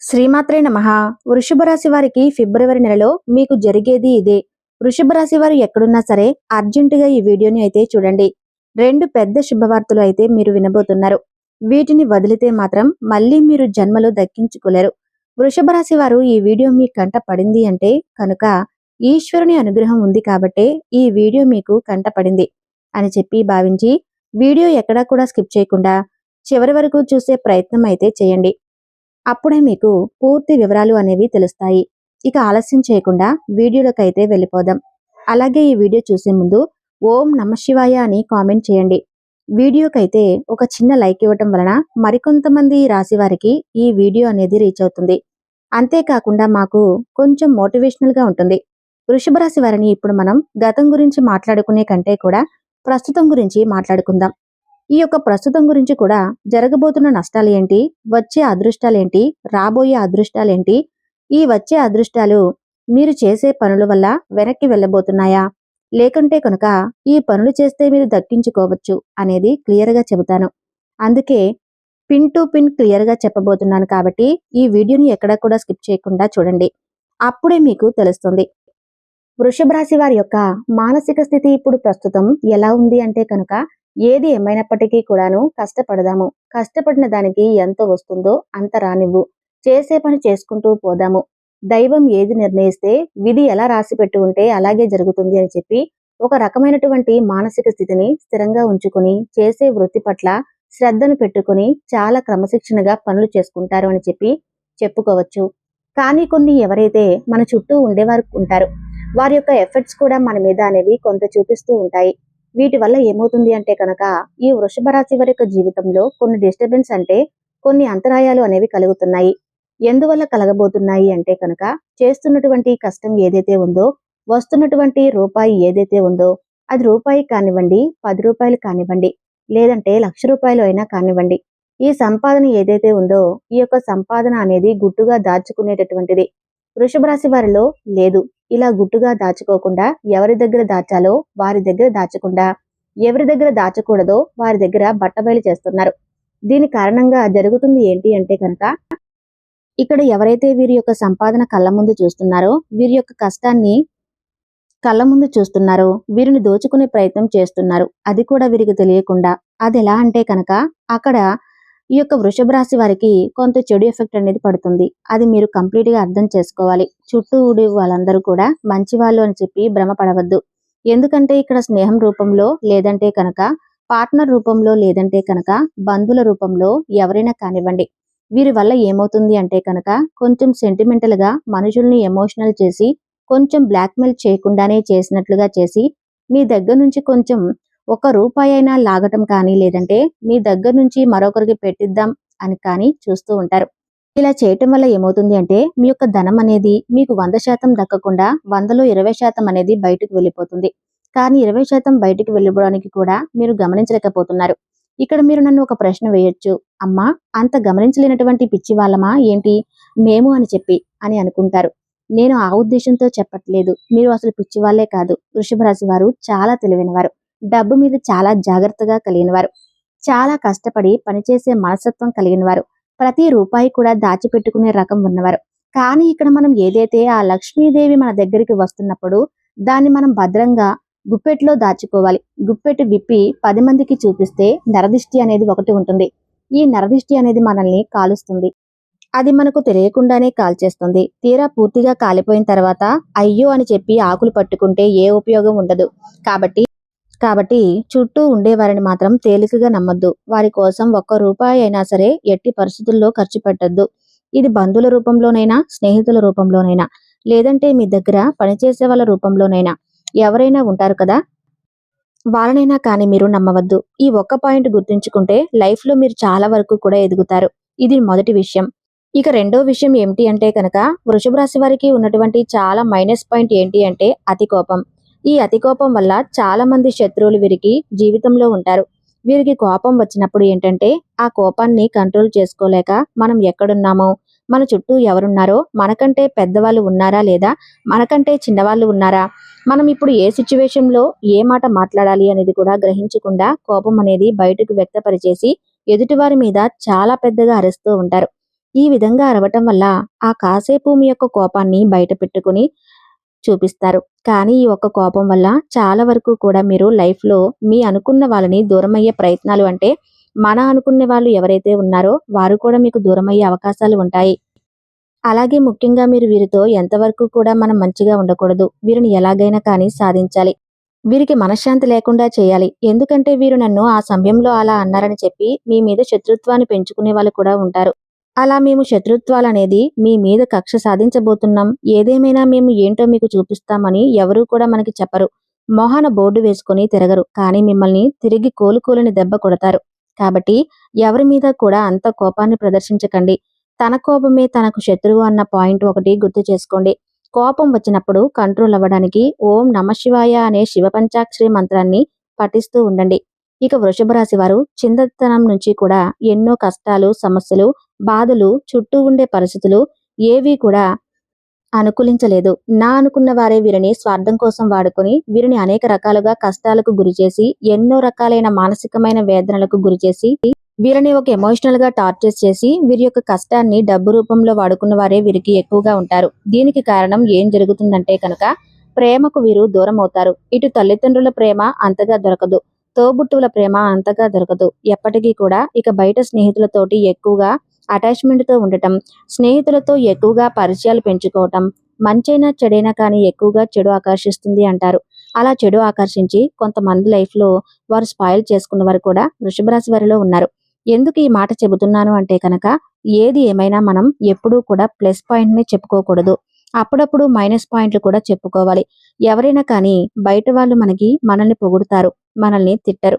శ్రీమాత్రే నమః. వృషభ రాశి వారికి ఫిబ్రవరి నెలలో మీకు జరిగేది ఇదే. వృషభ రాశి వారు ఎక్కడున్నా సరే అర్జెంటుగా ఈ వీడియోని అయితే చూడండి. రెండు పెద్ద శుభవార్తలు అయితే మీరు వినబోతున్నారు. వీటిని వదిలితే మాత్రం మళ్ళీ మీరు జన్మలో దక్కించుకోలేరు. వృషభ రాశి వారు ఈ వీడియో మీ కంట పడింది అంటే కనుక ఈశ్వరుని అనుగ్రహం ఉంది కాబట్టే ఈ వీడియో మీకు కంట పడింది అని చెప్పి భావించి వీడియో ఎక్కడా కూడా స్కిప్ చేయకుండా చివరి వరకు చూసే ప్రయత్నం అయితే చేయండి. అప్పుడే మీకు పూర్తి వివరాలు అనేవి తెలుస్తాయి. ఇక ఆలస్యం చేయకుండా వీడియోలోకైతే వెళ్ళిపోదాం. అలాగే ఈ వీడియో చూసే ముందు ఓం నమఃశివాయ అని కామెంట్ చేయండి. వీడియోకైతే ఒక చిన్న లైక్ ఇవ్వటం వలన మరికొంతమంది రాశి వారికి ఈ వీడియో అనేది రీచ్ అవుతుంది. అంతేకాకుండా మాకు కొంచెం మోటివేషనల్ గా ఉంటుంది. వృషభ రాశి వారిని ఇప్పుడు మనం గతం గురించి మాట్లాడుకునే కంటే కూడా ప్రస్తుతం గురించి మాట్లాడుకుందాం. ఈ యొక్క ప్రస్తుతం గురించి కూడా జరగబోతున్న నష్టాలు ఏంటి, వచ్చే అదృష్టాలేంటి, రాబోయే అదృష్టాలేంటి, ఈ వచ్చే అదృష్టాలు మీరు చేసే పనుల వల్ల వెనక్కి వెళ్ళబోతున్నాయా, లేకుంటే కనుక ఈ పనులు చేస్తే మీరు దక్కించుకోవచ్చు అనేది క్లియర్గా చెబుతాను. అందుకే పిన్ టు పిన్ క్లియర్గా చెప్పబోతున్నాను కాబట్టి ఈ వీడియోని ఎక్కడా కూడా స్కిప్ చేయకుండా చూడండి. అప్పుడే మీకు తెలుస్తుంది. వృషభ రాశి వారి యొక్క మానసిక స్థితి ఇప్పుడు ప్రస్తుతం ఎలా ఉంది అంటే కనుక ఏది ఏమైనప్పటికీ కూడాను కష్టపడదాము. కష్టపడిన దానికి ఎంత వస్తుందో అంత రానివ్వు. చేసే పని చేసుకుంటూ పోదాము. దైవం ఏది నిర్ణయిస్తే విధి ఎలా రాసి పెట్టి ఉంటే అలాగే జరుగుతుంది అని చెప్పి ఒక రకమైనటువంటి మానసిక స్థితిని స్థిరంగా ఉంచుకుని చేసే వృత్తి పట్ల శ్రద్ధను పెట్టుకుని చాలా క్రమశిక్షణగా పనులు చేసుకుంటారు అని చెప్పి చెప్పుకోవచ్చు. కానీ కొన్ని ఎవరైతే మన చుట్టూ ఉండేవారు ఉంటారు, వారి యొక్క ఎఫెక్ట్స్ కూడా మన మీద అనేవి కొంత చూపిస్తూ ఉంటాయి. వీటి వల్ల ఏమవుతుంది అంటే కనుక ఈ వృషభ రాశి వారి యొక్క జీవితంలో కొన్ని డిస్టర్బెన్స్ అంటే కొన్ని అంతరాయాలు అనేవి కలుగుతున్నాయి. ఎందువల్ల కలగబోతున్నాయి అంటే కనుక చేస్తున్నటువంటి కష్టం ఏదైతే ఉందో, వస్తున్నటువంటి రూపాయి ఏదైతే ఉందో, అది రూపాయి కానివ్వండి, 10 రూపాయలు కానివ్వండి, లేదంటే ₹1,00,000 అయినా కానివ్వండి, ఈ సంపాదన ఏదైతే ఉందో ఈ యొక్క సంపాదన అనేది గుట్టుగా దాచుకునేటటువంటిది. వృషభ రాశి వారిలో లేదు. ఇలా గుట్టుగా దాచుకోకుండా ఎవరి దగ్గర దాచాలో వారి దగ్గర దాచకుండా, ఎవరి దగ్గర దాచకూడదో వారి దగ్గర బట్టబయలు చేస్తున్నారు. దీని కారణంగా జరుగుతుంది ఏంటి అంటే కనుక ఇక్కడ ఎవరైతే వీరి యొక్క సంపాదన కళ్ళ ముందు చూస్తున్నారో, వీరి యొక్క కష్టాన్ని కళ్ళ ముందు చూస్తున్నారో, వీరిని దోచుకునే ప్రయత్నం చేస్తున్నారు. అది కూడా వీరికి తెలియకుండా. అది ఎలా అంటే కనుక అక్కడ ఈ యొక్క వృషభ రాశి వారికి కొంత చెడు ఎఫెక్ట్ అనేది పడుతుంది. అది మీరు కంప్లీట్ గా అర్థం చేసుకోవాలి. చుట్టూ ఉండే వాళ్ళందరూ కూడా మంచి వాళ్ళు అని చెప్పి భ్రమపడవద్దు. ఎందుకంటే ఇక్కడ స్నేహం రూపంలో, లేదంటే కనుక పార్ట్నర్ రూపంలో, లేదంటే కనుక బంధువుల రూపంలో ఎవరైనా కానివ్వండి, వీరి వల్ల ఏమవుతుంది అంటే కనుక కొంచెం సెంటిమెంటల్ గా మనుషుల్ని ఎమోషనల్ చేసి కొంచెం బ్లాక్మెయిల్ చేయకుండానే చేసినట్లుగా చేసి మీ దగ్గర నుంచి కొంచెం ₹1 అయినా లాగటం కానీ, లేదంటే మీ దగ్గర నుంచి మరొకరికి పెట్టిద్దాం అని కానీ చూస్తూ ఉంటారు. ఇలా చేయటం వల్ల ఏమవుతుంది అంటే మీ యొక్క ధనం అనేది మీకు 100% దక్కకుండా 100లో 20% అనేది బయటకు వెళ్ళిపోతుంది. కానీ 20% బయటకు వెళ్ళిపోవడానికి కూడా మీరు గమనించలేకపోతున్నారు. ఇక్కడ మీరు నన్ను ఒక ప్రశ్న వేయొచ్చు, అమ్మా అంత గమనించలేనటువంటి పిచ్చి వాళ్ళమా ఏంటి మేము అని చెప్పి అని అనుకుంటారు. నేను ఆ ఉద్దేశంతో చెప్పట్లేదు. మీరు అసలు పిచ్చి వాళ్ళే కాదు. వృషభ రాశి వారు చాలా తెలివైనవారు. డబ్బు మీద చాలా జాగ్రత్తగా కలిగినవారు. చాలా కష్టపడి పనిచేసే మనస్తత్వం కలిగినవారు. ప్రతి రూపాయి కూడా దాచిపెట్టుకునే రకం ఉన్నవారు. కానీ ఇక్కడ మనం ఏదైతే ఆ లక్ష్మీదేవి మన దగ్గరికి వస్తున్నప్పుడు దాన్ని మనం భద్రంగా గుప్పెట్లో దాచుకోవాలి. గుప్పెట్టు విప్పి 10 మందికి చూపిస్తే నరదిష్టి అనేది ఒకటి ఉంటుంది. ఈ నరదిష్టి అనేది మనల్ని కాలుస్తుంది. అది మనకు తెలియకుండానే కాల్చేస్తుంది. తీరా పూర్తిగా కాలిపోయిన తర్వాత అయ్యో అని చెప్పి ఆకులు పట్టుకుంటే ఏ ఉపయోగం ఉండదు. కాబట్టి చుట్టూ ఉండేవారిని మాత్రం తేలికగా నమ్మొద్దు. వారి కోసం ₹1 అయినా సరే ఎట్టి పరిస్థితుల్లో ఖర్చు పెట్టద్దు. ఇది బంధువుల రూపంలోనైనా, స్నేహితుల రూపంలోనైనా, లేదంటే మీ దగ్గర పనిచేసే వాళ్ళ రూపంలోనైనా ఎవరైనా ఉంటారు కదా, వాళ్ళనైనా కానీ మీరు నమ్మవద్దు. ఈ ఒక్క పాయింట్ గుర్తుంచుకుంటే లైఫ్ లో మీరు చాలా వరకు కూడా ఎదుగుతారు. ఇది మొదటి విషయం. ఇక రెండో విషయం ఏమిటి అంటే కనుక వృషభ రాశి వారికి ఉన్నటువంటి చాలా మైనస్ పాయింట్ ఏంటి అంటే అతి కోపం. ఈ అతి కోపం వల్ల చాలా మంది శత్రువులు వీరికి జీవితంలో ఉంటారు. వీరికి కోపం వచ్చినప్పుడు ఏంటంటే ఆ కోపాన్ని కంట్రోల్ చేసుకోలేక మనం ఎక్కడున్నామో, మన చుట్టూ ఎవరున్నారో, మనకంటే పెద్దవాళ్ళు ఉన్నారా లేదా మనకంటే చిన్నవాళ్ళు ఉన్నారా, మనం ఇప్పుడు ఏ సిచ్యువేషన్లో ఏ మాట మాట్లాడాలి అనేది కూడా గ్రహించకుండా కోపం అనేది బయటకు వ్యక్తపరిచేసి ఎదుటివారి మీద చాలా పెద్దగా అరుస్తూ ఉంటారు. ఈ విధంగా అరవటం వల్ల ఆ కాసేపు మీ యొక్క కోపాన్ని బయట పెట్టుకుని చూపిస్తారు. కానీ ఈ ఒక్క కోపం వల్ల చాలా వరకు కూడా మీరు లైఫ్‌లో మీ అనుకున్న వాళ్ళని దూరమయ్యే ప్రయత్నాలు అంటే మన అనుకునే వాళ్ళు ఎవరైతే ఉన్నారో వారు కూడా మీకు దూరమయ్యే అవకాశాలు ఉంటాయి. అలాగే ముఖ్యంగా మీరు వీరితో ఎంతవరకు కూడా మనం మంచిగా ఉండకూడదు. వీరిని ఎలాగైనా కానీ సాధించాలి. వీరికి మనశ్శాంతి లేకుండా చేయాలి. ఎందుకంటే వీరు నన్ను ఆ సమయంలో అలా అన్నారని చెప్పి మీ మీద శత్రుత్వాన్ని పెంచుకునే వాళ్ళు కూడా ఉంటారు. అలా మేము శత్రుత్వాలనేది మీ మీద కక్ష సాధించబోతున్నాం. ఏదేమైనా మేము ఏంటో మీకు చూపిస్తామని ఎవరూ కూడా మనకి చెప్పరు. మొహాన బోర్డు వేసుకొని తిరగరు. కానీ మిమ్మల్ని తిరిగి కోలుకోలేని దెబ్బ కొడతారు. కాబట్టి ఎవరి మీద కూడా అంత కోపాన్ని ప్రదర్శించకండి. తన కోపమే తనకు శత్రువు అన్న పాయింట్ ఒకటి గుర్తు చేసుకోండి. కోపం వచ్చినప్పుడు కంట్రోల్ అవ్వడానికి ఓం నమఃశివాయ అనే శివ పంచాక్షరి మంత్రాన్ని పఠిస్తూ ఉండండి. ఇక వృషభ రాశి వారు చిన్నతనం నుంచి కూడా ఎన్నో కష్టాలు, సమస్యలు, బాధలు, చుట్టూ ఉండే పరిస్థితులు ఏవీ కూడా అనుకూలించలేదు. నా అనుకున్న వారే వీరిని స్వార్థం కోసం వాడుకొని వీరిని అనేక రకాలుగా కష్టాలకు గురిచేసి, ఎన్నో రకాలైన మానసికమైన వేదనలకు గురిచేసి, వీరిని ఒక ఎమోషనల్ గా టార్చర్ చేసి వీరి యొక్క కష్టాన్ని డబ్బు రూపంలో వాడుకున్న వారే వీరికి ఎక్కువగా ఉంటారు. దీనికి కారణం ఏం జరుగుతుందంటే కనుక ప్రేమకు వీరు దూరం అవుతారు. ఇటు తల్లిదండ్రుల ప్రేమ అంతగా దొరకదు, తోబుట్టువుల ప్రేమ అంతగా దొరకదు. ఎప్పటికీ కూడా ఇక బయట స్నేహితులతోటి ఎక్కువగా అటాచ్మెంట్ తో ఉండటం, స్నేహితులతో ఎక్కువగా పరిచయాలు పెంచుకోవటం, మంచైనా చెడైనా కానీ ఎక్కువగా చెడు ఆకర్షిస్తుంది అంటారు. అలా చెడు ఆకర్షించి కొంతమంది లైఫ్ లో వారు స్పాయిల్ చేసుకున్న వారు కూడా వృషభ రాశి వారిలో ఉన్నారు. ఎందుకు ఈ మాట చెబుతున్నాను అంటే కనుక ఏది ఏమైనా మనం ఎప్పుడూ కూడా ప్లస్ పాయింట్ ని చెప్పుకోకూడదు. అప్పుడప్పుడు మైనస్ పాయింట్లు కూడా చెప్పుకోవాలి. ఎవరైనా కానీ బయట వాళ్ళు మనల్ని పొగుడుతారు, మనల్ని తిట్టరు.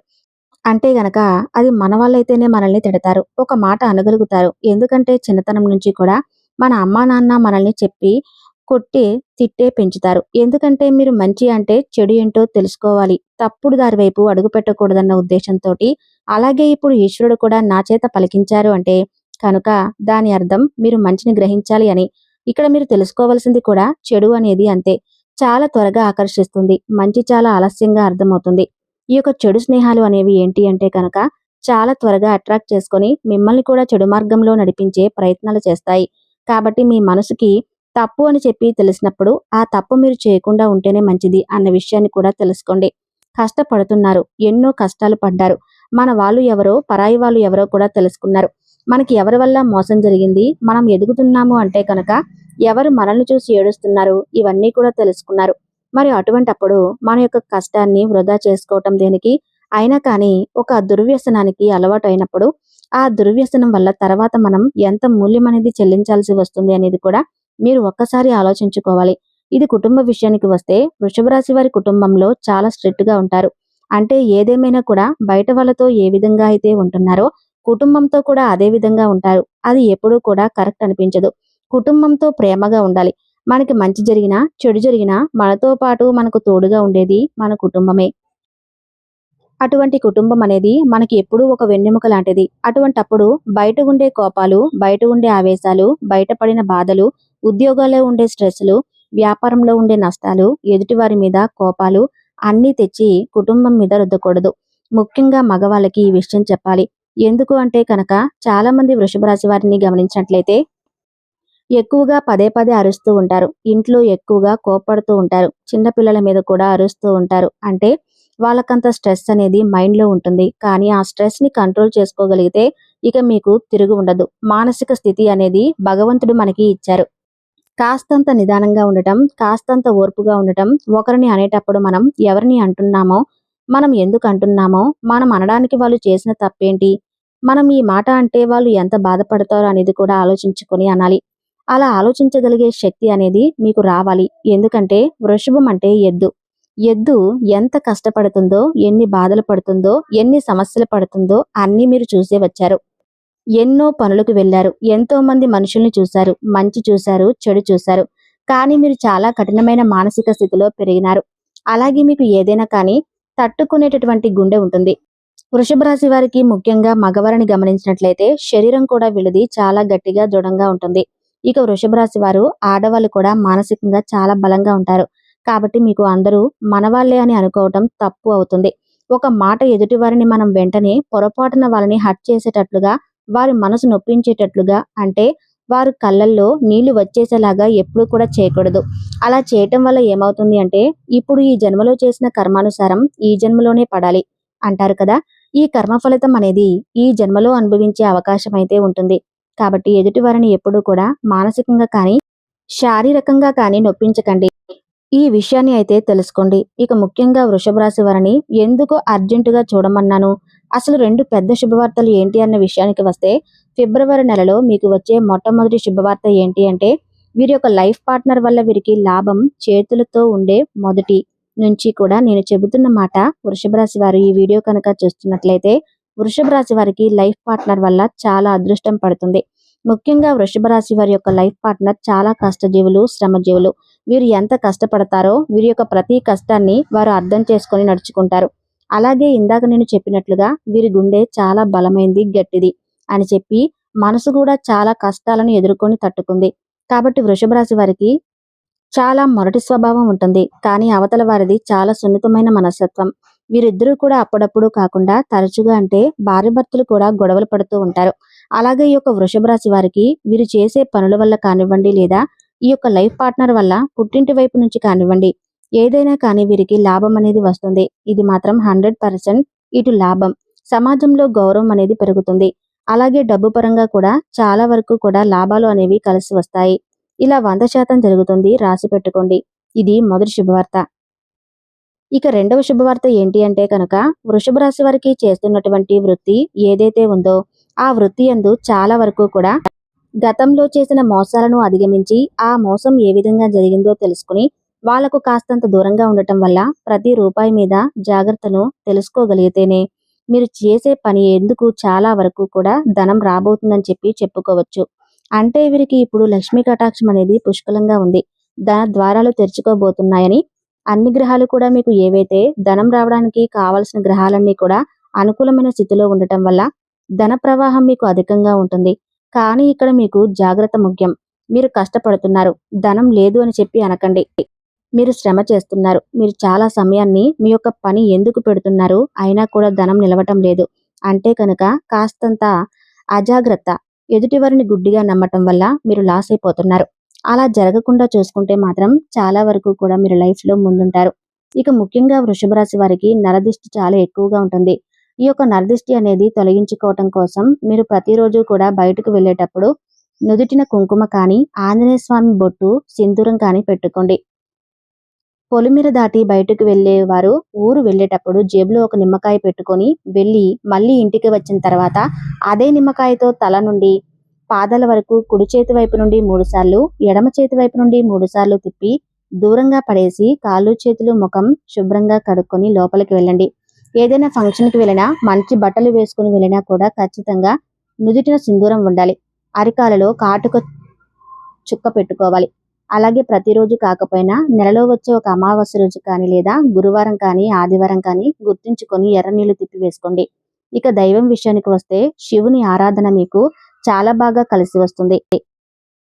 అంటే గనక అది మన వాళ్ళైతేనే మనల్ని తిడతారు. ఒక మాట అనగలుగుతారు. ఎందుకంటే చిన్నతనం నుంచి కూడా మన అమ్మా నాన్న మనల్ని చెప్పి కొట్టే, తిట్టే పెంచుతారు. ఎందుకంటే మీరు మంచి అంటే చెడు ఏంటో తెలుసుకోవాలి. తప్పుడు దారి వైపు అడుగు పెట్టకూడదన్న ఉద్దేశంతోటి. అలాగే ఇప్పుడు ఈశ్వరుడు కూడా నా చేత పలికించారు అంటే కనుక దాని అర్థం మీరు మంచిని గ్రహించాలి అని. ఇక్కడ మీరు తెలుసుకోవాల్సింది కూడా చెడు అనేది అంతే. చాలా త్వరగా ఆకర్షిస్తుంది. మంచి చాలా ఆలస్యంగా అర్థమవుతుంది. ఈ యొక్క చెడు స్నేహాలు అనేవి ఏంటి అంటే కనుక చాలా త్వరగా అట్రాక్ట్ చేసుకొని మిమ్మల్ని కూడా చెడు మార్గంలో నడిపించే ప్రయత్నాలు చేస్తాయి. కాబట్టి మీ మనసుకి తప్పు అని చెప్పి తెలిసినప్పుడు ఆ తప్పు మీరు చేయకుండా ఉంటేనే మంచిది అన్న విషయాన్ని కూడా తెలుసుకోండి. కష్టపడుతున్నారు, ఎన్నో కష్టాలు పడ్డారు. మన వాళ్ళు ఎవరో, పరాయి వాళ్ళు ఎవరో కూడా తెలుసుకున్నారు. మనకి ఎవరి వల్ల మోసం జరిగింది, మనం ఎదుగుతున్నాము అంటే కనుక ఎవరు మనల్ని చూసి ఏడుస్తున్నారు, ఇవన్నీ కూడా తెలుసుకున్నారు. మరి అటువంటప్పుడు మన యొక్క కష్టాన్ని వృధా చేసుకోవటం దేనికి? అయినా కానీ ఒక దుర్వ్యసనానికి అలవాటు అయినప్పుడు ఆ దుర్వ్యసనం వల్ల తర్వాత మనం ఎంత మూల్యం అనేది చెల్లించాల్సి వస్తుంది అనేది కూడా మీరు ఒక్కసారి ఆలోచించుకోవాలి. ఇది కుటుంబ విషయానికి వస్తే వృషభ రాశి వారి కుటుంబంలో చాలా స్ట్రిక్ట్ గా ఉంటారు. అంటే ఏదేమైనా కూడా బయట వాళ్ళతో ఏ విధంగా అయితే ఉంటున్నారో కుటుంబంతో కూడా అదే విధంగా ఉంటారు. అది ఎప్పుడూ కూడా కరెక్ట్ అనిపించదు. కుటుంబంతో ప్రేమగా ఉండాలి. మనకి మంచి జరిగినా, చెడు జరిగినా మనతో పాటు మనకు తోడుగా ఉండేది మన కుటుంబమే. అటువంటి కుటుంబం అనేది మనకి ఎప్పుడూ ఒక వెన్నెముక లాంటిది. అటువంటప్పుడు బయట ఉండే కోపాలు, బయట ఉండే ఆవేశాలు, బయటపడిన బాధలు, ఉద్యోగాల్లో ఉండే స్ట్రెస్‌లు, వ్యాపారంలో ఉండే నష్టాలు, ఎదుటివారి మీద కోపాలు అన్నీ తెచ్చి కుటుంబం మీద రుద్దకూడదు. ముఖ్యంగా మగవాళ్ళకి ఈ విషయం చెప్పాలి. ఎందుకు అంటే కనుక చాలా మంది వృషభ రాశి వారిని గమనించినట్లయితే ఎక్కువగా పదే పదే అరుస్తూ ఉంటారు. ఇంట్లో ఎక్కువగా కోప్పడుతూ ఉంటారు. చిన్న పిల్లల మీద కూడా అరుస్తూ ఉంటారు. అంటే వాళ్ళకంత స్ట్రెస్ అనేది మైండ్‌లో ఉంటుంది. కానీ ఆ స్ట్రెస్‌ని కంట్రోల్ చేసుకోగలిగితే ఇక మీకు తిరుగు ఉండదు. మానసిక స్థితి అనేది భగవంతుడు మనకి ఇచ్చారు. కాస్తంత నిదానంగా ఉండటం, కాస్తంత ఓర్పుగా ఉండటం, ఒకరిని అనేటప్పుడు మనం ఎవరిని అంటున్నామో, మనం ఎందుకు అంటున్నామో, మనం అనడానికి వాళ్ళు చేసిన తప్పేంటి, మనం ఈ మాట అంటే వాళ్ళు ఎంత బాధపడతారో అనేది కూడా ఆలోచించుకొని అనాలి. అలా ఆలోచించగలిగే శక్తి అనేది మీకు రావాలి. ఎందుకంటే వృషభం అంటే ఎద్దు. ఎద్దు ఎంత కష్టపడుతుందో, ఎన్ని బాధలు పడుతుందో, ఎన్ని సమస్యలు పడుతుందో అన్నీ మీరు చూసే వచ్చారు. ఎన్నో పనులకు వెళ్లారు. ఎంతో మంది మనుషుల్ని చూశారు. మంచి చూశారు, చెడు చూశారు. కానీ మీరు చాలా కఠినమైన మానసిక స్థితిలో పెరిగినారు. అలాగే మీకు ఏదైనా కానీ తట్టుకునేటటువంటి గుండె ఉంటుంది. వృషభ రాశి వారికి ముఖ్యంగా మగవారిని గమనించినట్లయితే శరీరం కూడా వీళ్ళది చాలా గట్టిగా దృఢంగా ఉంటుంది. ఇక వృషభ రాశి వారు ఆడవాళ్ళు కూడా మానసికంగా చాలా బలంగా ఉంటారు. కాబట్టి మీకు అందరూ మనవాళ్లే అని అనుకోవటం తప్పు అవుతుంది. ఒక మాట ఎదుటి వారిని మనం వెంటనే పొరపాటున వాళ్ళని హర్ట్ చేసేటట్లుగా వారి మనసు నొప్పించేటట్లుగా, అంటే వారు కళ్ళల్లో నీళ్లు వచ్చేసేలాగా ఎప్పుడు కూడా చేయకూడదు. అలా చేయటం వల్ల ఏమవుతుంది అంటే, ఇప్పుడు ఈ జన్మలో చేసిన కర్మానుసారం ఈ జన్మలోనే పడాలి అంటారు కదా. ఈ కర్మ ఫలితం అనేది ఈ జన్మలో అనుభవించే అవకాశం అయితే ఉంటుంది. కాబట్టి ఎదుటి వారిని ఎప్పుడూ కూడా మానసికంగా కానీ శారీరకంగా కానీ నొప్పించకండి. ఈ విషయాన్ని అయితే తెలుసుకోండి. ఇక ముఖ్యంగా వృషభ రాశి వారిని ఎందుకు అర్జెంటుగా చూడమన్నాను, అసలు రెండు పెద్ద శుభవార్తలు ఏంటి అన్న విషయానికి వస్తే, ఫిబ్రవరి నెలలో మీకు వచ్చే మొట్టమొదటి శుభవార్త ఏంటి అంటే, వీరి యొక్క లైఫ్ పార్ట్నర్ వల్ల వీరికి లాభం చేతులతో ఉండే మొదటి నుంచి కూడా నేను చెబుతున్న మాట. వృషభ రాశి వారు ఈ వీడియో కనుక చూస్తున్నట్లయితే, వృషభ రాశి వారికి లైఫ్ పార్ట్నర్ వల్ల చాలా అదృష్టం పడుతుంది. ముఖ్యంగా వృషభ రాశి వారి యొక్క లైఫ్ పార్ట్నర్ చాలా కష్టజీవులు, శ్రమజీవులు. వీరు ఎంత కష్టపడతారో వీరి యొక్క ప్రతి కష్టాన్ని వారు అర్థం చేసుకొని నడుచుకుంటారు. అలాగే ఇందాక నేను చెప్పినట్లుగా వీరి గుండె చాలా బలమైంది, గట్టిది అని చెప్పి మనసు కూడా చాలా కష్టాలను ఎదుర్కొని తట్టుకుంది. కాబట్టి వృషభ రాశి వారికి చాలా మొరటి స్వభావం ఉంటుంది. కానీ అవతల వారిది చాలా సున్నితమైన మనస్తత్వం. వీరిద్దరూ కూడా అప్పుడప్పుడు కాకుండా తరచుగా, అంటే భార్యాభర్తలు కూడా గొడవలు పడుతూ ఉంటారు. అలాగే ఈ యొక్క వృషభ రాశి వారికి వీరు చేసే పనుల వల్ల కానివ్వండి, లేదా ఈ యొక్క లైఫ్ పార్ట్నర్ వల్ల పుట్టింటి వైపు నుంచి కానివ్వండి, ఏదైనా కానీ వీరికి లాభం అనేది వస్తుంది. ఇది మాత్రం 100% ఇటు లాభం, సమాజంలో గౌరవం అనేది పెరుగుతుంది. అలాగే డబ్బు పరంగా కూడా చాలా వరకు కూడా లాభాలు అనేవి కలిసి వస్తాయి. ఇలా 100% జరుగుతుంది. రాసి పెట్టుకోండి. ఇది మొదటి శుభవార్త. ఇక రెండవ శుభవార్త ఏంటి అంటే కనుక, వృషభ రాశి వారికి చేస్తున్నటువంటి వృత్తి ఏదైతే ఉందో ఆ వృత్తి యందు చాలా వరకు కూడా గతంలో చేసిన మోసాలను అధిగమించి, ఆ మోసం ఏ విధంగా జరిగిందో తెలుసుకుని వాళ్లకు కాస్తంత దూరంగా ఉండటం వల్ల ప్రతి రూపాయి మీద జాగ్రత్తను తెలుసుకోగలిగితేనే మీరు చేసే పని ఎందుకు చాలా వరకు కూడా ధనం రాబోతుందని చెప్పి చెప్పుకోవచ్చు. అంటే వీరికి ఇప్పుడు లక్ష్మీ కటాక్షం అనేది పుష్కలంగా ఉంది. ధన ద్వారాలు తెరుచుకోబోతున్నాయని, అన్ని గ్రహాలు కూడా మీకు ఏవైతే ధనం రావడానికి కావలసిన గ్రహాలన్నీ కూడా అనుకూలమైన స్థితిలో ఉండటం వల్ల ధన ప్రవాహం మీకు అధికంగా ఉంటుంది. కానీ ఇక్కడ మీకు జాగ్రత్త ముఖ్యం. మీరు కష్టపడుతున్నారు, ధనం లేదు అని చెప్పి అనకండి. మీరు శ్రమ చేస్తున్నారు, మీరు చాలా సమయాన్ని మీ యొక్క పని ఎందుకు పెడుతున్నారు, అయినా కూడా ధనం నిలవటం లేదు అంటే కనుక కాస్తంత అజాగ్రత్త, ఎదుటివారిని గుడ్డిగా నమ్మటం వల్ల మీరు లాస్ అయిపోతున్నారు. అలా జరగకుండా చూసుకుంటే మాత్రం చాలా వరకు కూడా మీరు లైఫ్లో ముందుంటారు. ఇక ముఖ్యంగా వృషభ రాశి వారికి నరదిష్టి చాలా ఎక్కువగా ఉంటుంది. ఈ యొక్క నరదిష్టి అనేది తొలగించుకోవటం కోసం మీరు ప్రతిరోజు కూడా బయటకు వెళ్ళేటప్పుడు నుదుటిన కుంకుమ కానీ, ఆంజనేయ స్వామి బొట్టు, సింధూరం కానీ పెట్టుకోండి. పొలిమేర దాటి బయటకు వెళ్ళేవారు ఊరు వెళ్ళేటప్పుడు జేబులో ఒక నిమ్మకాయ పెట్టుకొని వెళ్ళి మళ్ళీ ఇంటికి వచ్చిన తర్వాత అదే నిమ్మకాయతో తల నుండి పాదాల వరకు కుడి చేతి వైపు నుండి 3 సార్లు, ఎడమ చేతి వైపు నుండి 3 సార్లు తిప్పి దూరంగా పడేసి కాళ్ళు, చేతులు, ముఖం శుభ్రంగా కడుక్కొని లోపలికి వెళ్ళండి. ఏదైనా ఫంక్షన్కి వెళ్ళినా, మంచి బట్టలు వేసుకుని వెళ్ళినా కూడా ఖచ్చితంగా నుదుటిన సింధూరం ఉండాలి. అరికాలలో కాటుక చుక్క పెట్టుకోవాలి. అలాగే ప్రతిరోజు కాకపోయినా నెలలో వచ్చే ఒక అమావాస్య రోజు కానీ, లేదా గురువారం కానీ, ఆదివారం కానీ గుర్తుంచుకొని ఎర్ర నీళ్లు తిప్పి వేసుకోండి. ఇక దైవం విషయానికి వస్తే శివుని ఆరాధన మీకు చాలా బాగా కలిసి వస్తుంది.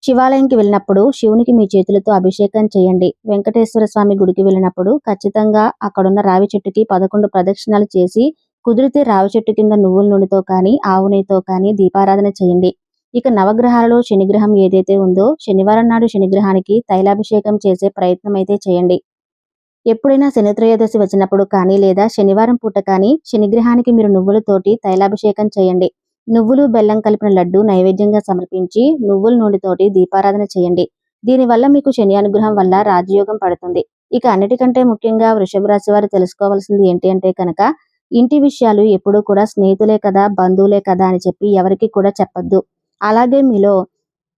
శివాలయంకి వెళ్ళినప్పుడు శివునికి మీ చేతులతో అభిషేకం చేయండి. వెంకటేశ్వర స్వామి గుడికి వెళ్ళినప్పుడు ఖచ్చితంగా అక్కడున్న రావి చెట్టుకి 11 ప్రదక్షిణాలు చేసి, కుదిరితే రావి చెట్టు కింద నువ్వుల నూనెతో కానీ, ఆవు నెయ్యితో కానీ దీపారాధన చేయండి. ఇక నవగ్రహాలలో శనిగ్రహం ఏదైతే ఉందో, శనివారం నాడు శనిగ్రహానికి తైలాభిషేకం చేసే ప్రయత్నం అయితే చేయండి. ఎప్పుడైనా శని త్రయోదశి వచ్చినప్పుడు కానీ, లేదా శనివారం పూట కానీ శనిగ్రహానికి మీరు నువ్వులతోటి తైలాభిషేకం చేయండి. నువ్వులు, బెల్లం కలిపిన లడ్డు నైవేద్యంగా సమర్పించి నువ్వుల నూనెతోటి దీపారాధన చేయండి. దీనివల్ల మీకు శని అనుగ్రహం వల్ల రాజయోగం పడుతుంది. ఇక అన్నిటికంటే ముఖ్యంగా వృషభ రాశి వారు తెలుసుకోవాల్సింది ఏంటి అంటే కనుక, ఇంటి విషయాలు ఎప్పుడూ కూడా స్నేహితులే కదా, బంధువులే కదా అని చెప్పి ఎవరికి కూడా చెప్పొద్దు. అలాగే మీలో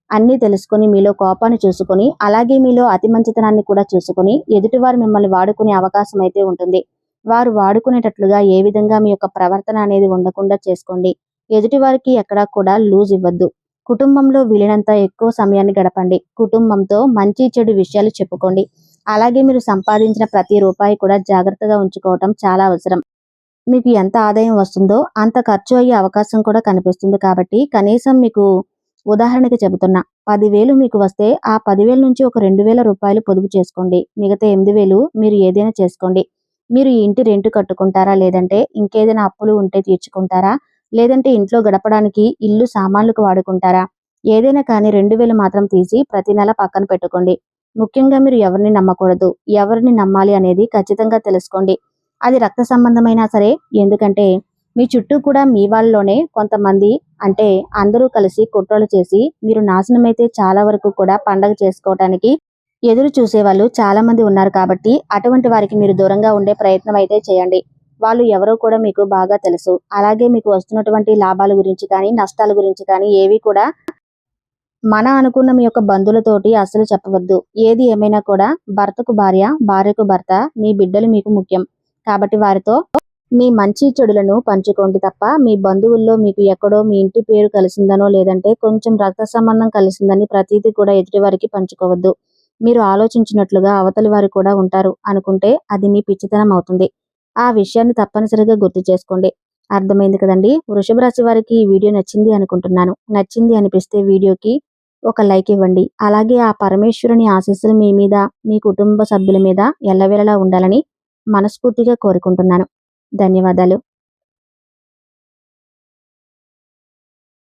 అన్నీ తెలుసుకొని, మీలో కోపాన్ని చూసుకొని, అలాగే మీలో అతి మంచితనాన్ని కూడా చూసుకొని ఎదుటివారు మిమ్మల్ని వాడుకునే అవకాశం అయితే ఉంటుంది. వారు వాడుకునేటట్లుగా ఏ విధంగా మీ యొక్క ప్రవర్తన అనేది ఉండకుండా చేసుకోండి. ఎదుటివారికి ఎక్కడా కూడా లూజ్ ఇవ్వద్దు. కుటుంబంలో వీలైనంత ఎక్కువ సమయాన్ని గడపండి. కుటుంబంతో మంచి చెడు విషయాలు చెప్పుకోండి. అలాగే మీరు సంపాదించిన ప్రతి రూపాయి కూడా జాగ్రత్తగా ఉంచుకోవటం చాలా అవసరం. మీకు ఎంత ఆదాయం వస్తుందో అంత ఖర్చు అయ్యే అవకాశం కూడా కనిపిస్తుంది. కాబట్టి కనీసం మీకు ఉదాహరణకి చెబుతున్నా, 10,000 మీకు వస్తే ఆ 10,000 నుంచి ఒక 2,000 రూపాయలు పొదుపు చేసుకోండి. మిగతా 8,000 మీరు ఏదైనా చేసుకోండి. మీరు ఈ ఇంటి రెంట్ కట్టుకుంటారా, లేదంటే ఇంకేదైనా అప్పులు ఉంటే తీర్చుకుంటారా, లేదంటే ఇంట్లో గడపడానికి ఇల్లు సామాన్లకు వాడుకుంటారా? ఏదైనా కానీ 2000 మాత్రం తీసి ప్రతి నెల పక్కన పెట్టుకోండి. ముఖ్యంగా మీరు ఎవరిని నమ్మకూడదు. ఎవరిని నమ్మాలి అనేది ఖచ్చితంగా తెలుసుకోండి. అది రక్త సంబంధమైనా సరే. ఎందుకంటే మీ చుట్టూ కూడా మీ వాళ్ళలోనే కొంతమంది, అంటే అందరూ కలిసి కుట్రలు చేసి మీరు నాశనమైతే చాలా వరకు కూడా పండగ చేసుకోవటానికి ఎదురు చూసేవాళ్ళు చాలా మంది ఉన్నారు. కాబట్టి అటువంటి వారికి మీరు దూరంగా ఉండే ప్రయత్నం అయితే చేయండి. వాళ్ళు ఎవరో కూడా మీకు బాగా తెలుసు. అలాగే మీకు వస్తున్నటువంటి లాభాల గురించి కానీ, నష్టాల గురించి కానీ ఏవి కూడా మన అనుకున్న మీ యొక్క బంధువులతోటి అస్సలు చెప్పవద్దు. ఏది ఏమైనా కూడా భర్తకు భార్య, భార్యకు భర్త, మీ బిడ్డలు మీకు ముఖ్యం. కాబట్టి వారితో మీ మంచి చెడులను పంచుకోండి తప్ప మీ బంధువుల్లో మీకు ఎక్కడో మీ ఇంటి పేరు కలిసిందనో, లేదంటే కొంచెం రక్త సంబంధం కలిసిందని ప్రతిదీ కూడా ఎదుటి వారికి పంచుకోవద్దు. మీరు ఆలోచించినట్లుగా అవతలి వారు కూడా ఉంటారు అనుకుంటే అది మీ పిచ్చితనం అవుతుంది. ఆ విషయాన్ని తప్పనిసరిగా గుర్తు చేసుకోండి. అర్థమైంది కదండి? వృషభ రాశి వారికి ఈ వీడియో నచ్చింది అనుకుంటున్నాను. నచ్చింది అనిపిస్తే వీడియోకి ఒక లైక్ ఇవ్వండి. అలాగే ఆ పరమేశ్వరుని ఆశీస్సులు మీ మీద, మీ కుటుంబ సభ్యుల మీద ఎల్లవేళలా ఉండాలని మనస్ఫూర్తిగా కోరుకుంటున్నాను. ధన్యవాదాలు.